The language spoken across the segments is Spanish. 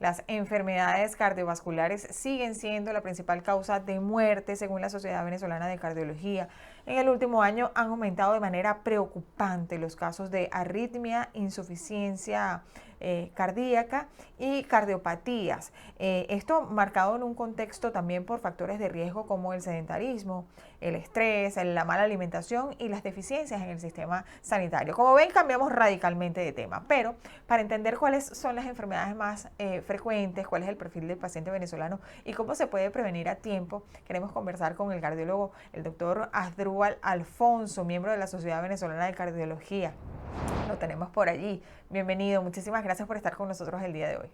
Las enfermedades cardiovasculares siguen siendo la principal causa de muerte según la Sociedad Venezolana de Cardiología. En el último año han aumentado de manera preocupante los casos de arritmia, insuficiencia cardíaca y cardiopatías. Esto marcado en un contexto también por factores de riesgo como el sedentarismo, el estrés, la mala alimentación y las deficiencias en el sistema sanitario. Como ven, cambiamos radicalmente de tema, pero para entender cuáles son las enfermedades más frecuentes, cuál es el perfil del paciente venezolano y cómo se puede prevenir a tiempo, queremos conversar con el cardiólogo, el doctor Asdrúbal Alfonso, miembro de la Sociedad Venezolana de Cardiología. Lo tenemos por allí. Bienvenido, muchísimas gracias por estar con nosotros el día de hoy.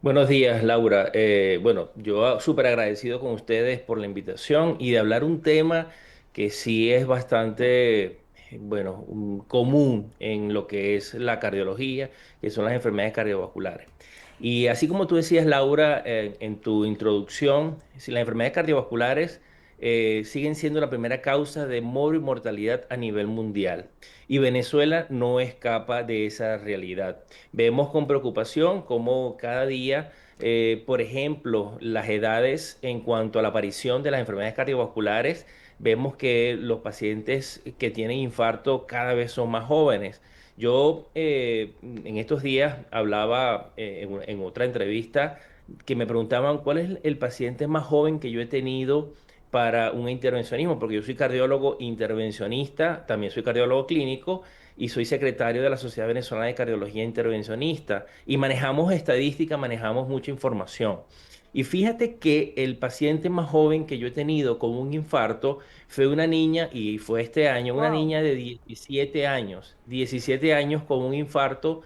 Buenos días, Laura. Bueno, yo súper agradecido con ustedes por la invitación y de hablar un tema que sí es bastante, bueno, común en lo que es la cardiología, que son las enfermedades cardiovasculares. Y así como tú decías, Laura, en tu introducción, si las enfermedades cardiovasculares siguen siendo la primera causa de mortalidad a nivel mundial. Y Venezuela no escapa de esa realidad. Vemos con preocupación cómo cada día, por ejemplo, las edades en cuanto a la aparición de las enfermedades cardiovasculares, vemos que los pacientes que tienen infarto cada vez son más jóvenes. Yo en estos días hablaba en otra entrevista que me preguntaban cuál es el paciente más joven que yo he tenido para un intervencionismo, porque yo soy cardiólogo intervencionista, también soy cardiólogo clínico y soy secretario de la Sociedad Venezolana de Cardiología Intervencionista y manejamos estadística, manejamos mucha información. Y fíjate que el paciente más joven que yo he tenido con un infarto fue una niña, y fue este año, una Wow. niña de 17 años con un infarto,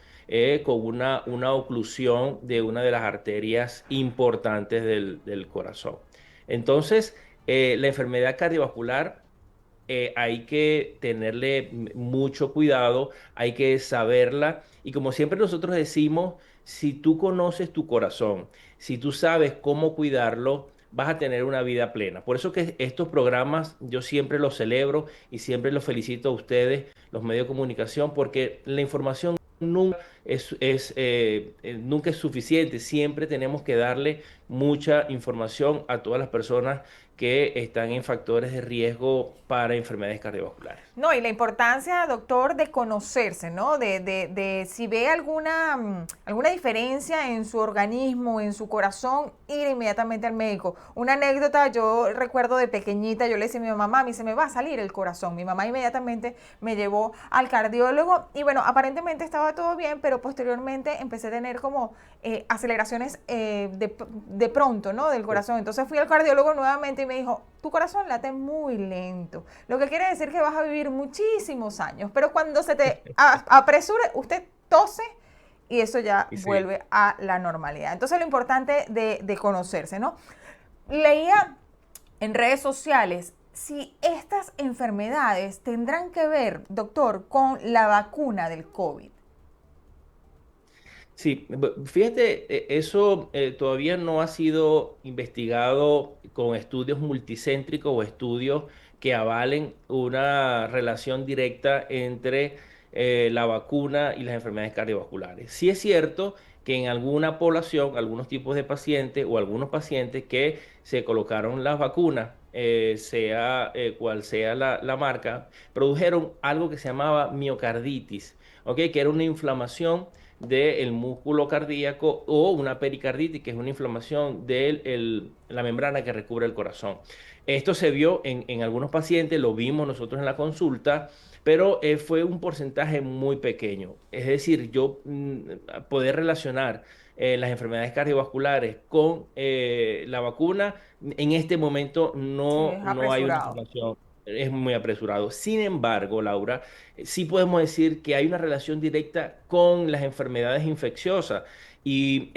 con una oclusión de una de las arterias importantes del corazón. Entonces, la enfermedad cardiovascular hay que tenerle mucho cuidado, hay que saberla. Y como siempre nosotros decimos, si tú conoces tu corazón, si tú sabes cómo cuidarlo, vas a tener una vida plena. Por eso que estos programas yo siempre los celebro y siempre los felicito a ustedes, los medios de comunicación, porque la información nunca nunca es suficiente. Siempre tenemos que darle mucha información a todas las personas que están en factores de riesgo para enfermedades cardiovasculares. No, y la importancia, doctor, de conocerse, ¿no? De si ve alguna, alguna diferencia en su organismo, en su corazón, ir inmediatamente al médico. Una anécdota, yo recuerdo de pequeñita, yo le decía a mi mamá, a mí se me va a salir el corazón. Mi mamá inmediatamente me llevó al cardiólogo y bueno, aparentemente estaba todo bien, pero posteriormente empecé a tener como aceleraciones de pronto, ¿no? Del corazón. Entonces fui al cardiólogo nuevamente y me dijo, tu corazón late muy lento, lo que quiere decir que vas a vivir muchísimos años, pero cuando se te apresure, usted tose y eso ya Y sí. vuelve a la normalidad. Entonces lo importante de conocerse, ¿no? Leía en redes sociales si estas enfermedades tendrán que ver, doctor, con la vacuna del COVID. Sí, fíjate, eso todavía no ha sido investigado con estudios multicéntricos o estudios que avalen una relación directa entre la vacuna y las enfermedades cardiovasculares. Sí es cierto que en alguna población, algunos tipos de pacientes o algunos pacientes que se colocaron las vacunas, sea cual sea la marca, produjeron algo que se llamaba miocarditis, ¿ok? Que era una inflamación del músculo cardíaco o una pericarditis, que es una inflamación de la membrana que recubre el corazón. Esto se vio en algunos pacientes, lo vimos nosotros en la consulta, pero fue un porcentaje muy pequeño. Es decir, yo poder relacionar las enfermedades cardiovasculares con la vacuna, en este momento Sí, es no hay una apresurado. relación. Es muy apresurado. Sin embargo, Laura, sí podemos decir que hay una relación directa con las enfermedades infecciosas. Y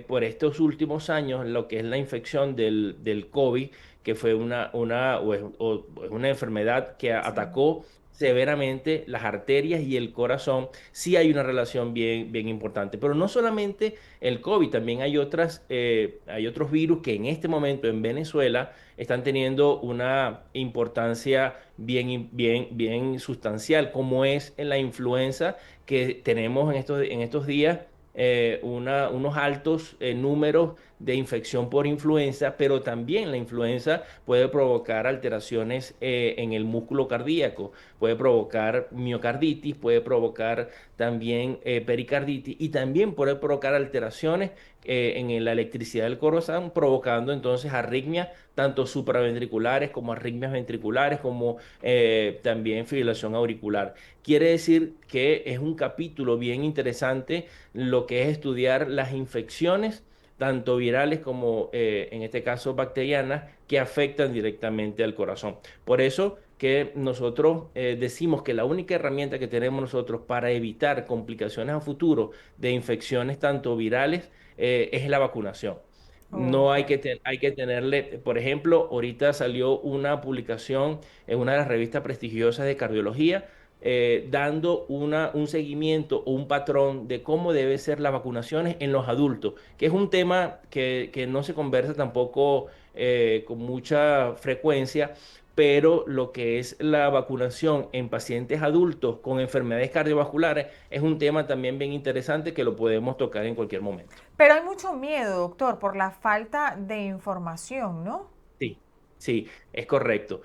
por estos últimos años, lo que es la infección del COVID, que fue o es una enfermedad que Sí. atacó severamente las arterias y el corazón, sí hay una relación bien importante. Pero no solamente el COVID, también hay otros virus que en este momento en Venezuela están teniendo una importancia bien sustancial, como es en la influenza que tenemos en estos días. unos altos números de infección por influenza, pero también la influenza puede provocar alteraciones en el músculo cardíaco, puede provocar miocarditis, puede provocar también pericarditis y también puede provocar alteraciones en la electricidad del corazón, provocando entonces arritmias tanto supraventriculares como arritmias ventriculares, como también fibrilación auricular. Quiere decir que es un capítulo bien interesante lo que es estudiar las infecciones, tanto virales como en este caso bacterianas, que afectan directamente al corazón. Por eso que nosotros decimos que la única herramienta que tenemos nosotros para evitar complicaciones a futuro de infecciones tanto virales es la vacunación. No Ok. hay hay que tenerle, por ejemplo, ahorita salió una publicación en una de las revistas prestigiosas de cardiología dando un seguimiento o un patrón de cómo debe ser las vacunaciones en los adultos, que es un tema que no se conversa tampoco con mucha frecuencia, pero lo que es la vacunación en pacientes adultos con enfermedades cardiovasculares es un tema también bien interesante que lo podemos tocar en cualquier momento. Pero hay mucho miedo, doctor, por la falta de información, ¿no? Sí, sí, es correcto.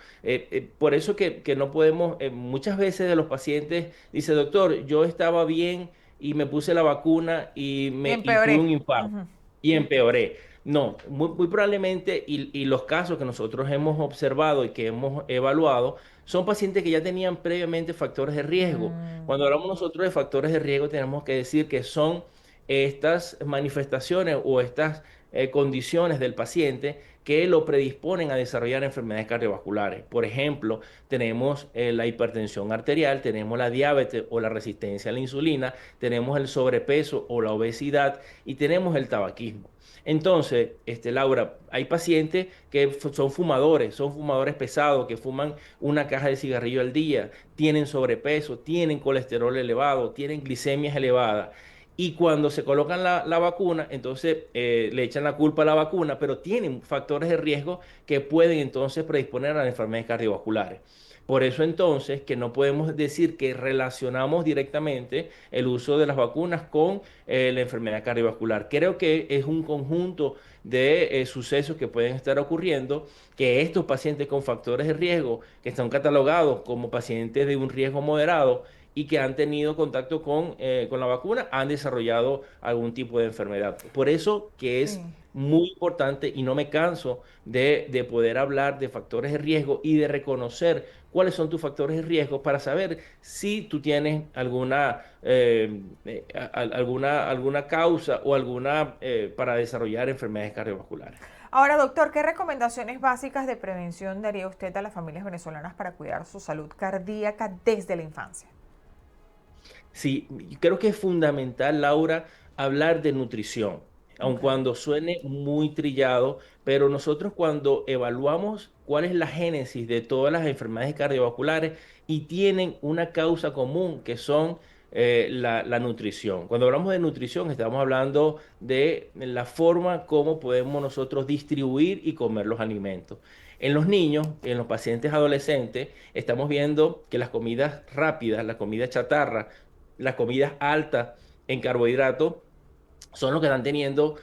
Por eso que no podemos, muchas veces de los pacientes dice, doctor, yo estaba bien y me puse la vacuna Y y tuve un empeoré. infarto Ujú. y empeoré. No, muy probablemente, y los casos que nosotros hemos observado y que hemos evaluado, son pacientes que ya tenían previamente factores de riesgo. Mm, Cuando hablamos nosotros de factores de riesgo, tenemos que decir que son estas manifestaciones o estas condiciones del paciente que lo predisponen a desarrollar enfermedades cardiovasculares. Por ejemplo, tenemos la hipertensión arterial, tenemos la diabetes o la resistencia a la insulina, tenemos el sobrepeso o la obesidad y tenemos el tabaquismo. Entonces, Laura, hay pacientes que son fumadores pesados, que fuman una caja de cigarrillo al día, tienen sobrepeso, tienen colesterol elevado, tienen glicemias elevadas. Y cuando se colocan la vacuna, entonces le echan la culpa a la vacuna, pero tienen factores de riesgo que pueden entonces predisponer a las enfermedades cardiovasculares. Por eso entonces que no podemos decir que relacionamos directamente el uso de las vacunas con la enfermedad cardiovascular. Creo que es un conjunto de sucesos que pueden estar ocurriendo, que estos pacientes con factores de riesgo, que están catalogados como pacientes de un riesgo moderado, y que han tenido contacto con la vacuna han desarrollado algún tipo de enfermedad. Por eso que es sí. muy importante y no me canso de poder hablar de factores de riesgo y de reconocer cuáles son tus factores de riesgo para saber si tú tienes alguna causa o alguna para desarrollar enfermedades cardiovasculares. Ahora, doctor, ¿qué recomendaciones básicas de prevención daría usted a las familias venezolanas para cuidar su salud cardíaca desde la infancia? Sí, creo que es fundamental, Laura, hablar de nutrición, aun Ok. cuando suene muy trillado, pero nosotros cuando evaluamos cuál es la génesis de todas las enfermedades cardiovasculares y tienen una causa común que son la nutrición. Cuando hablamos de nutrición estamos hablando de la forma como podemos nosotros distribuir y comer los alimentos. En los niños, en los pacientes adolescentes, estamos viendo que las comidas rápidas, la comida chatarra, las comidas altas en carbohidratos son los que están teniendo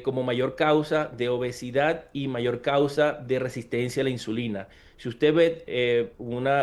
como mayor causa de obesidad y mayor causa de resistencia a la insulina. Si usted ve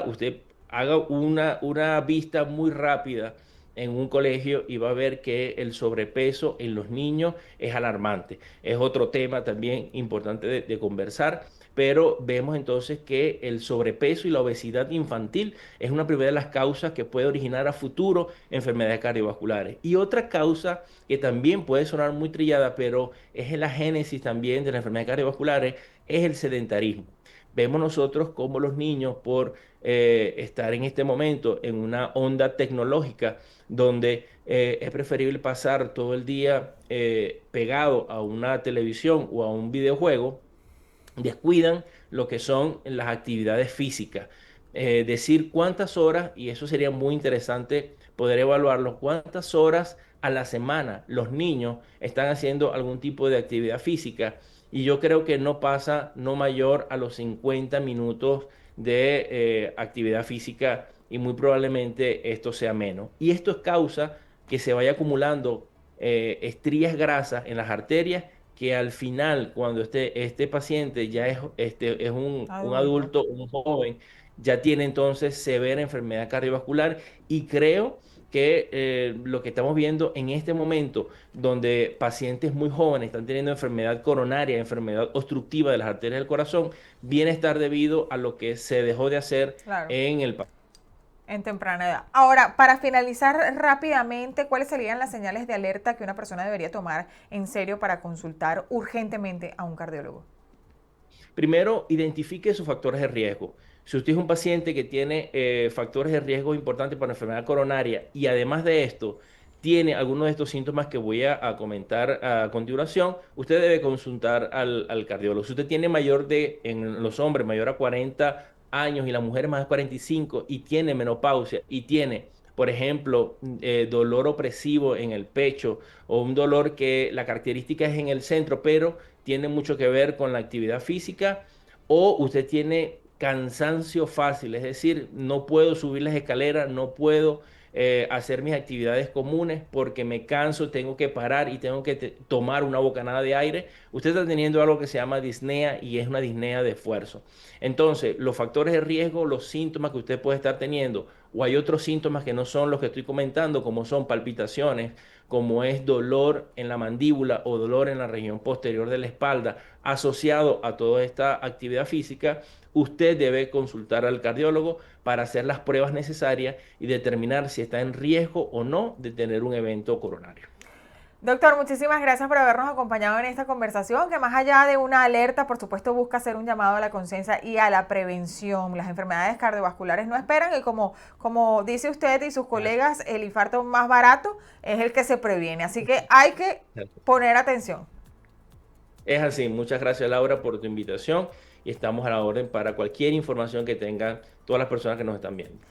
usted haga una vista muy rápida en un colegio y va a ver que el sobrepeso en los niños es alarmante. Es otro tema también importante de conversar, pero vemos entonces que el sobrepeso y la obesidad infantil es una primera de las causas que puede originar a futuro enfermedades cardiovasculares. Y otra causa que también puede sonar muy trillada, pero es en la génesis también de las enfermedades cardiovasculares, es el sedentarismo. Vemos nosotros cómo los niños, por estar en este momento en una onda tecnológica donde es preferible pasar todo el día pegado a una televisión o a un videojuego, descuidan lo que son las actividades físicas. Decir cuántas horas, y eso sería muy interesante poder evaluarlo, cuántas horas a la semana los niños están haciendo algún tipo de actividad física. Y yo creo que no pasa no mayor a los 50 minutos de actividad física y muy probablemente esto sea menos. Y esto es causa que se vaya acumulando estrías grasas en las arterias que al final, cuando este paciente ya es un Adulto. adulto, un joven, ya tiene entonces severa enfermedad cardiovascular y creo que lo que estamos viendo en este momento, donde pacientes muy jóvenes están teniendo enfermedad coronaria, enfermedad obstructiva de las arterias del corazón, viene a estar debido a lo que se dejó de hacer Claro. en el pasado. En temprana edad. Ahora, para finalizar rápidamente, ¿cuáles serían las señales de alerta que una persona debería tomar en serio para consultar urgentemente a un cardiólogo? Primero, identifique sus factores de riesgo. Si usted es un paciente que tiene factores de riesgo importantes para enfermedad coronaria y además de esto tiene algunos de estos síntomas que voy a comentar a continuación, usted debe consultar al cardiólogo. Si usted tiene en los hombres, mayor a 40 años y las mujeres más de 45 y tiene menopausia y tiene, por ejemplo, dolor opresivo en el pecho o un dolor que la característica es en el centro, pero tiene mucho que ver con la actividad física, o usted tiene cansancio fácil, es decir, no puedo subir las escaleras, no puedo hacer mis actividades comunes porque me canso, tengo que parar y tengo que tomar una bocanada de aire. Usted está teniendo algo que se llama disnea y es una disnea de esfuerzo. Entonces, los factores de riesgo, los síntomas que usted puede estar teniendo, o hay otros síntomas que no son los que estoy comentando, como son palpitaciones, como es dolor en la mandíbula o dolor en la región posterior de la espalda, asociado a toda esta actividad física, usted debe consultar al cardiólogo para hacer las pruebas necesarias y determinar si está en riesgo o no de tener un evento coronario. Doctor, muchísimas gracias por habernos acompañado en esta conversación, que más allá de una alerta, por supuesto, busca hacer un llamado a la conciencia y a la prevención. Las enfermedades cardiovasculares no esperan y como dice usted y sus colegas, el infarto más barato es el que se previene. Así que hay que poner atención. Es así, muchas gracias Laura por tu invitación y estamos a la orden para cualquier información que tengan todas las personas que nos están viendo.